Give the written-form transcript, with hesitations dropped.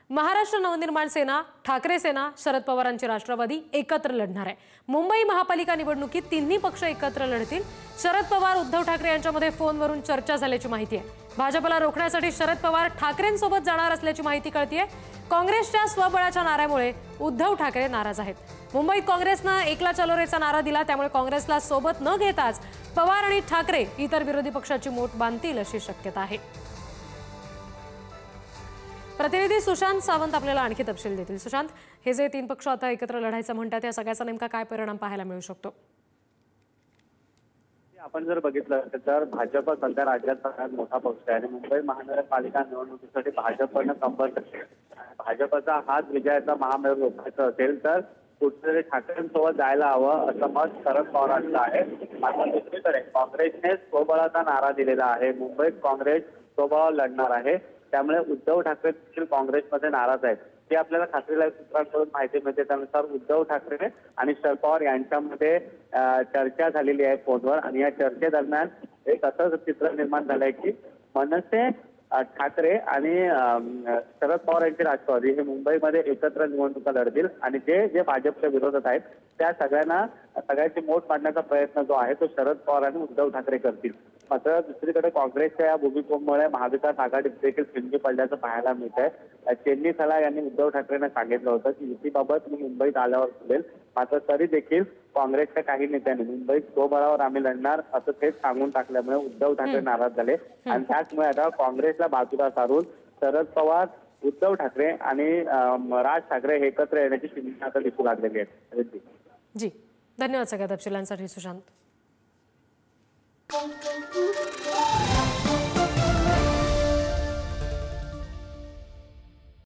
महाराष्ट्र नवनिर्माण सेना, ठाकरे सेना, शरद पवारांची राष्ट्रवादी एकत्र लढणार आहे। मुंबई महापालिका निवडणुकीत तिन्ही पक्ष एकत्र लढतील। शरद पवार उद्धव ठाकरे यांच्यामध्ये फोनवरून चर्चा झाल्याची माहिती आहे। भाजपला रोखण्यासाठी शरद पवार ठाकरेंसोबत जाणार असल्याची माहिती कळतीये। काँग्रेसच्या स्वबळाच्या नाऱ्यामुळे उद्धव ठाकरे नाराज आहेत। मुंबईत काँग्रेसने एकला चलो रेचा नारा दिला, त्यामुळे काँग्रेसला सोबत न घेताच पवार आणि ठाकरे इतर विरोधी पक्षाची मोट बांधतील अशी शक्यता आहे। प्रतिनिधी सुशांत सावंत आपल्याला आणखी तपशील देतील। सुशांत, हे जे तीन पक्ष आता एकत्र लढायचं म्हणतात या सगळ्याचा नेमका काय परिणाम पाहायला मिळू शकतो? आपण जर बघितलं तर भाजप सध्या राज्यात सगळ्यात मोठा पक्ष आहे आणि मुंबई महानगरपालिका निवडणुकीसाठी भाजपनं कंबर भाजपचा हाच विजयाचा महामेरू रोखायचा असेल तर कुठेतरी ठाकरेंसोबत जायला हवं असं मत शरद पवारांचं आहे। मात्र दुसरीकडे काँग्रेसने स्वबळाचा नारा दिलेला आहे। मुंबईत काँग्रेस स्वबळ लढणार आहे, त्यामुळे उद्धव ठाकरे देखील काँग्रेसमध्ये नाराज आहेत। ते आपल्याला खासगी सूत्रांकडून माहिती मिळते, त्यानुसार उद्धव ठाकरे आणि शरद पवार यांच्यामध्ये चर्चा झालेली आहे फोनवर आणि या चर्चेदरम्यान एक असं चित्र निर्माण झालंय की मनसे, ठाकरे आणि शरद पवार यांचे राष्ट्रवादी हे मुंबईमध्ये एकत्र निवडणुका लढतील आणि जे भाजपच्या विरोधात आहेत त्या सगळ्यांची मोठ मांडण्याचा प्रयत्न जो आहे तो शरद पवार आणि उद्धव ठाकरे करतील। मात्र दुसरीकडे काँग्रेसच्या या भूमिकेमुळे महाविकास आघाडीत देखील खिंडी पडल्याचं पाहायला मिळत आहे। चेन्नी थला यांनी उद्धव ठाकरेंना सांगितलं होतं की युतीबाबत मी मुंबईत आल्यावर बोलेल, मात्र तरी देखील काँग्रेसच्या काही नेत्यांनी मुंबईत स्वबळावर आम्ही लढणार असं थेट सांगून टाकल्यामुळे उद्धव ठाकरे नाराज झाले आणि त्याचमुळे आता काँग्रेसला बाजूला सारून शरद पवार, उद्धव ठाकरे आणि राज ठाकरे हे एकत्र येण्याची चिन्हे आता दिसू लागलेली आहेत। जी, धन्यवाद सगळ्या तपशिलांसाठी सुशांत।